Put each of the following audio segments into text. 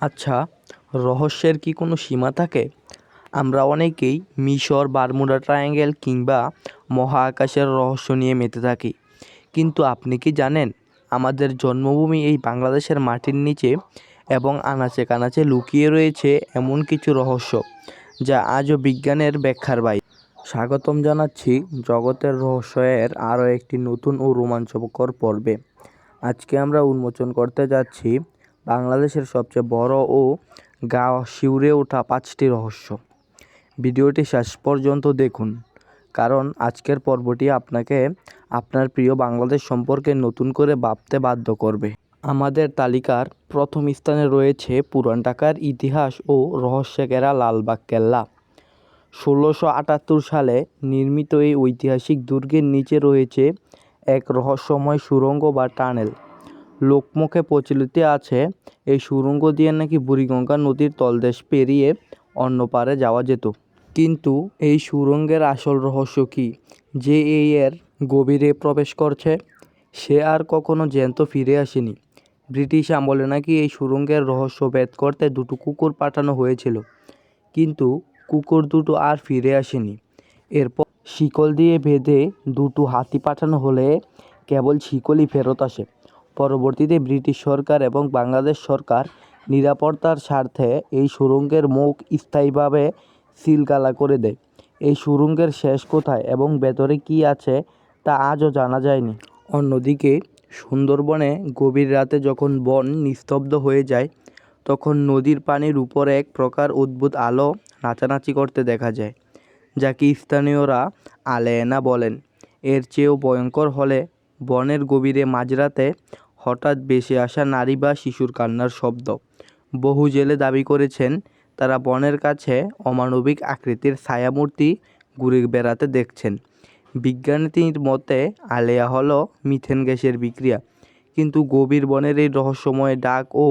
আচ্ছা, রহস্যের কি কোনো সীমা থাকে? আমরা অনেকেই মিশর, বারমুডা ট্রায়াঙ্গেল কিংবা মহাকাশের রহস্য নিয়ে মেতে থাকি। কিন্তু আপনি কি জানেন, আমাদের জন্মভূমি এই বাংলাদেশের মাটির নিচে এবং আনাচে কানাচে লুকিয়ে রয়েছে এমন কিছু রহস্য যা আজও বিজ্ঞানের ব্যাখ্যার বাইরে। স্বাগতম জানাচ্ছি জগতের রহস্যের আরও একটি নতুন ও রোমাঞ্চকর পর্বে। আজকে আমরা উন্মোচন করতে যাচ্ছি বাংলাদেশের সবচেয়ে বড় ও গা শিউরে ওঠা 5টি রহস্য। ভিডিওটি শেষ পর্যন্ত দেখুন, কারণ আজকের পর্বটি আপনাকে আপনার প্রিয় বাংলাদেশ সম্পর্কে নতুন করে ভাবতে বাধ্য করবে। আমাদের তালিকার প্রথম স্থানে রয়েছে পুরান ঢাকার ইতিহাস ও রহস্যে ঘেরা লালবাগ কেল্লা। 1678 সালে নির্মিত এই ঐতিহাসিক দুর্গের নিচে রয়েছে এক রহস্যময় সুড়ঙ্গ বা টানেল। লোকমুখে প্রচলিত আছে এই সুড়ঙ্গ দিয়ে নাকি বুড়িগঙ্গা নদীর তলদেশ পেরিয়ে অন্য পারে যাওয়া যেত। কিন্তু এই সুড়ঙ্গের আসল রহস্য কী? যে এর গভীরে প্রবেশ করছে সে আর কখনো জ্যান্ত ফিরে আসেনি। ব্রিটিশ আমলে নাকি এই সুড়ঙ্গের রহস্য ভেদ করতে দুটো কুকুর পাঠানো হয়েছিল, কিন্তু কুকুর দুটো আর ফিরে আসেনি। এরপর শিকল দিয়ে বেঁধে দুটো হাতি পাঠানো হলে কেবল শিকলই ফেরত আসে। পরবর্তীতে ব্রিটিশ সরকার এবং বাংলাদেশ সরকার নিরাপত্তার স্বার্থে এই সুড়ঙ্গের মুখ স্থায়ীভাবে সিলগালা করে দেয়। এই সুড়ঙ্গের শেষ কোথায় এবং ভেতরে কী আছে তা আজও জানা যায়নি। অন্যদিকে সুন্দরবনে গভীর রাতে যখন বন নিস্তব্ধ হয়ে যায়, তখন নদীর পানির উপরে এক প্রকার অদ্ভুত আলো নাচানাচি করতে দেখা যায়, যাকে স্থানীয়রা আলেনা বলেন। এর চেয়েও ভয়ঙ্কর হলে বনের গভীরে মাঝরাতে হঠাৎ ভেসে আসা নারী বা শিশুর কান্নার শব্দ। বহু জেলে দাবি করেছেন তারা বনের কাছে অমানবিক আকৃতির ছায়ামূর্তি ঘুরে বেড়াতে দেখছেন। বিজ্ঞানীদের মতে আলেয়া হলো মিথেন গ্যাসের বিক্রিয়া, কিন্তু গভীর বনের এই রহস্যময় ডাক ও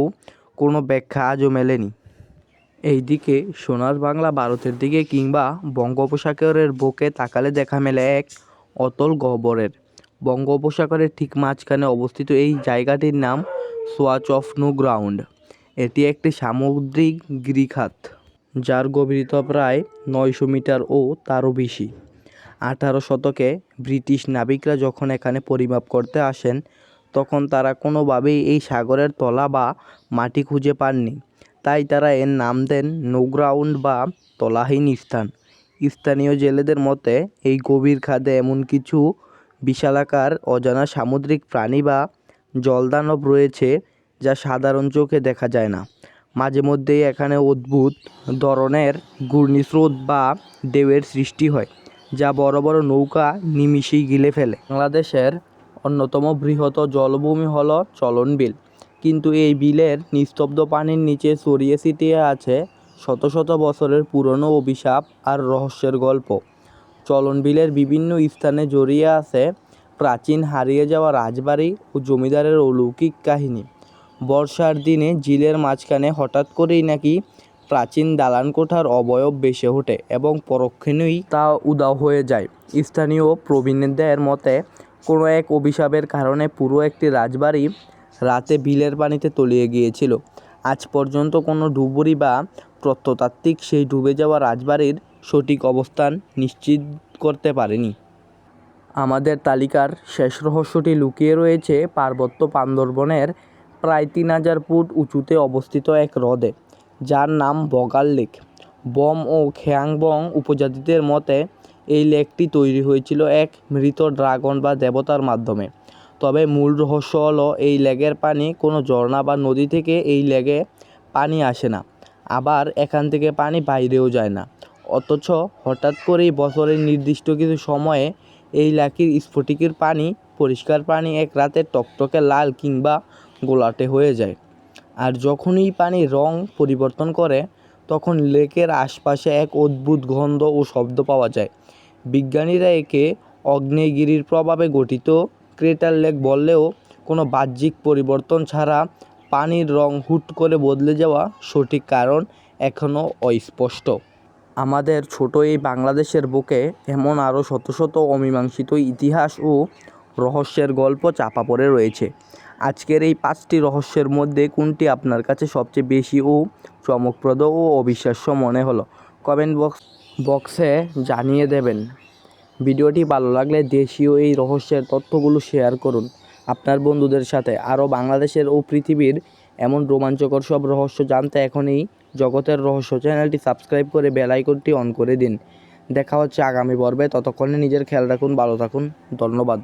কোনো ব্যাখ্যা আজও মেলেনি। এইদিকে সোনার বাংলা ভারতের দিকে কিংবা বঙ্গোপসাগরের বুকে তাকালে দেখা মেলে এক অতল গহ্বরের। বঙ্গোপসাগরের ঠিক মাঝখানে অবস্থিত এই জায়গাটির নাম সোয়াচ অফ নো গ্রাউন্ড। এটি একটি সামুদ্রিক গিরিখাত যার গভীরতা প্রায় 900 মিটার ও তারও বেশি। 18 শতকে ব্রিটিশ নাবিকরা যখন এখানে পরিমাপ করতে আসেন, তখন তারা কোনোভাবেই এই সাগরের তলা বা মাটি খুঁজে পাননি। তাই তারা এর নাম দেন নো গ্রাউন্ড বা তলাহীন স্থান। স্থানীয় জেলেদের মতে এই গভীর খাদে এমন কিছু বিশালাকার অজানা সামুদ্রিক প্রাণী বা জলদানব রয়েছে যা সাধারণ চোখে দেখা যায় না। মাঝে মধ্যেই এখানে অদ্ভুত ধরনের ঘূর্ণিস্রোত বা ঢেউয়ের সৃষ্টি হয়, যা বড় বড় নৌকা নিমিষেই গিলে ফেলে। বাংলাদেশের অন্যতম বৃহৎ জলভূমি হলো চলন বিল, কিন্তু এই বিলের নিস্তব্ধ পানির নিচে ছড়িয়ে ছিটিয়ে আছে শত শত বছরের পুরনো অভিশাপ আর রহস্যের গল্প। চলন বিলের বিভিন্ন স্থানে জড়িয়ে আছে প্রাচীন হারিয়ে যাওয়া রাজবাড়ি ও জমিদারের অলৌকিক কাহিনী। বর্ষার দিনে ঝিলের মাঝখানে হঠাৎ করেই নাকি প্রাচীন দালানকোঠার অবয়ব ভেসে ওঠে এবং পরক্ষণেই তা উধাও হয়ে যায়। স্থানীয় প্রবীণদের মতে কোনো এক অভিশাপের কারণে পুরো একটি রাজবাড়ি রাতে বিলের পানিতে তলিয়ে গিয়েছিল। আজ পর্যন্ত কোনো ডুবুরি বা প্রত্নতাত্ত্বিক সেই ডুবে যাওয়া রাজবাড়ির সঠিক অবস্থান নিশ্চিত করতে পারেনি। আমাদের তালিকার শেষ রহস্যটি লুকিয়ে রয়েছে পার্বত্য বান্দরবনের প্রায় 3000 ফুট উঁচুতে অবস্থিত এক হ্রদে, যার নাম বগাল লেক। বম ও খেয়াংবং উপজাতিদের মতে এই লেকটি তৈরি হয়েছিল এক মৃত ড্রাগন বা দেবতার মাধ্যমে। তবে মূল রহস্য হলো এই লেকের পানি কোনো ঝর্ণা বা নদী থেকে এই লেকে পানি আসে না, আবার এখান থেকে পানি বাইরেও যায় না। অথচ হঠাৎ করেই বছরের নির্দিষ্ট কিছু সময়ে এই লেকের স্ফটিকের পানি, পরিষ্কার পানি এক রাতে টকটকে লাল কিংবা গোলাটে হয়ে যায়। আর যখনই পানির রং পরিবর্তন করে, তখন লেকের আশপাশে এক অদ্ভুত গন্ধ ও শব্দ পাওয়া যায়। বিজ্ঞানীরা একে আগ্নেয়গিরির প্রভাবে গঠিত ক্রেটার লেক বললেও কোনো বাহ্যিক পরিবর্তন ছাড়া পানির রং হুট করে বদলে যাওয়া সঠিক কারণ এখনও অস্পষ্ট। আমাদের ছোট এই বাংলাদেশের বুকে এমন আরও শত শত অমীমাংসিত ইতিহাস ও রহস্যের গল্প চাপা পড়ে রয়েছে। আজকের এই 5টি রহস্যের মধ্যে কোনটি আপনার কাছে সবচেয়ে বেশি ও চমকপ্রদ ও অবিশ্বাস্য মনে হলো কমেন্ট বক্সে জানিয়ে দেবেন। ভিডিওটি ভালো লাগলে দেশীয় এই রহস্যের তথ্যগুলো শেয়ার করুন আপনার বন্ধুদের সাথে। আরও বাংলাদেশের ও পৃথিবীর এমন রোমাঞ্চকর সব রহস্য জানতে এখনই জগতের রহস্য চ্যানেলটি সাবস্ক্রাইব করে বেল আইকনটি অন করে দিন। দেখা হচ্ছে আগামী পর্বে, ততক্ষণে নিজের খেয়াল রাখুন, ভালো থাকুন, ধন্যবাদ।